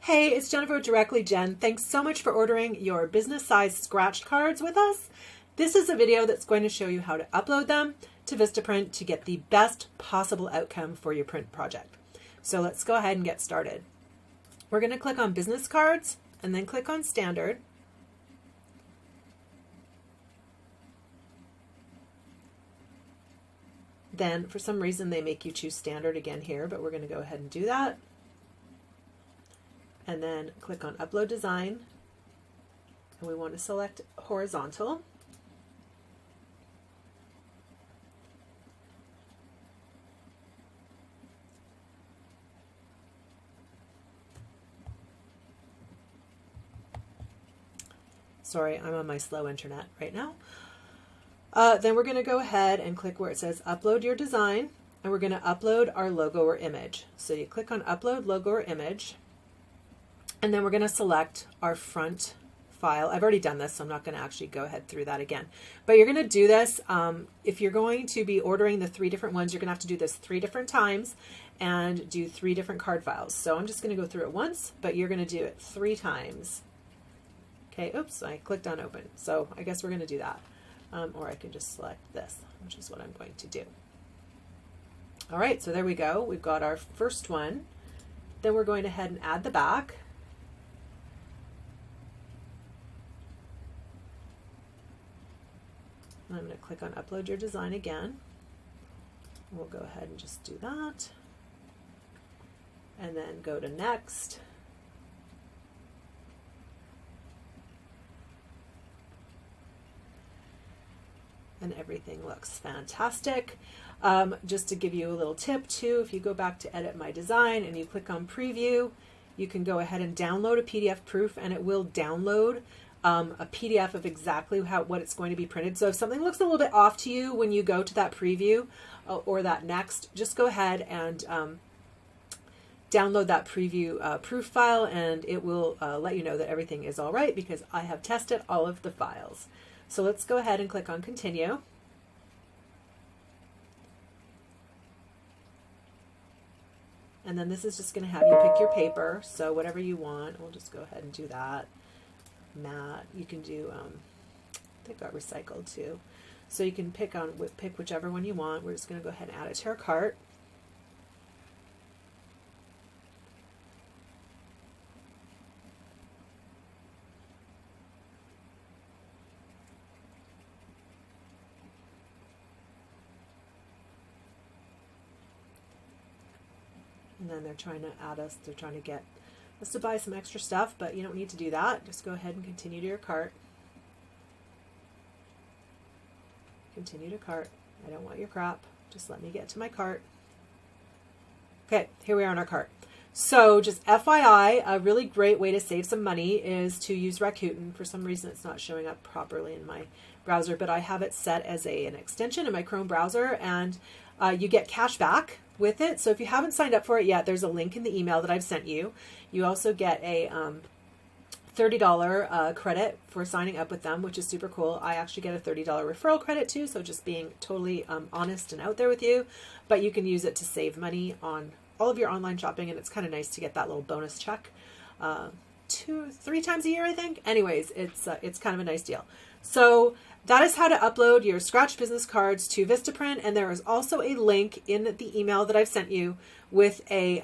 Hey, it's Jennifer with Directly Jen. Thanks so much for ordering your business size scratch cards with us. This is a video that's going to show you how to upload them to Vistaprint to get the best possible outcome for your print project. So let's go ahead and get started. We're going to click on business cards and then click on standard. Then for some reason they make you choose standard again here, but we're going to go ahead and do that. And then click on upload design, and we want to select horizontal. Sorry, I'm on my slow internet right now. Then we're going to go ahead and click where it says upload your design, and we're going to upload our logo or image. So you click on upload logo or image, and then we're going to select our front file. I've already done this, so I'm not going to actually go ahead through that again. But you're going to do this, if you're going to be ordering the 3 different ones, you're going to have to do this 3 different times and do 3 different card files. So I'm just going to go through it once, but you're going to do it 3 times. Okay, oops, I clicked on open. So I guess we're going to do that. Or I can just select this, which is what I'm going to do. All right, so there we go. We've got our first one. Then we're going ahead and add the back. I'm going to click on upload your design again. We'll go ahead and just do that. And then go to next. And everything looks fantastic. Just to give you a little tip too, if you go back to edit my design and you click on preview, you can go ahead and download a PDF proof, and it will download a PDF of exactly what it's going to be printed. So if something looks a little bit off to you when you go to that preview or that next, just go ahead and download that preview proof file, and it will let you know that everything is all right because I have tested all of the files. So let's go ahead and click on continue. And then this is just going to have you pick your paper. So whatever you want, we'll just go ahead and do that. Matte, you can do, they've got recycled too. So you can pick whichever one you want. We're just going to go ahead and add it to our cart. And then they're trying to get us to buy some extra stuff, but you don't need to do that. Just go ahead and continue to your cart. Continue to cart. I don't want your crap. Just let me get to my cart. Okay, here we are on our cart. So just FYI, a really great way to save some money is to use Rakuten. For some reason it's not showing up properly in my browser, but I have it set as an extension in my Chrome browser, and you get cash back with it. So if you haven't signed up for it yet, there's a link in the email that I've sent you. You also get a $30 credit for signing up with them, which is super cool. I actually get a $30 referral credit too, so just being totally honest and out there with you. But you can use it to save money on all of your online shopping, and it's kind of nice to get that little bonus check 2-3 times a year, I think. Anyways, it's kind of a nice deal. So that is how to upload your Scratch business cards to Vistaprint, and there is also a link in the email that I've sent you with a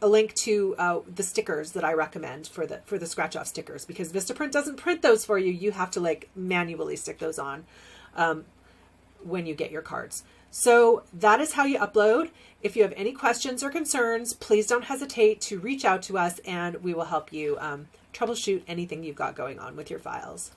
link to the stickers that I recommend for the scratch off stickers, because Vistaprint doesn't print those for you. You have to like manually stick those on when you get your cards. So that is how you upload. If you have any questions or concerns, please don't hesitate to reach out to us, and we will help you troubleshoot anything you've got going on with your files.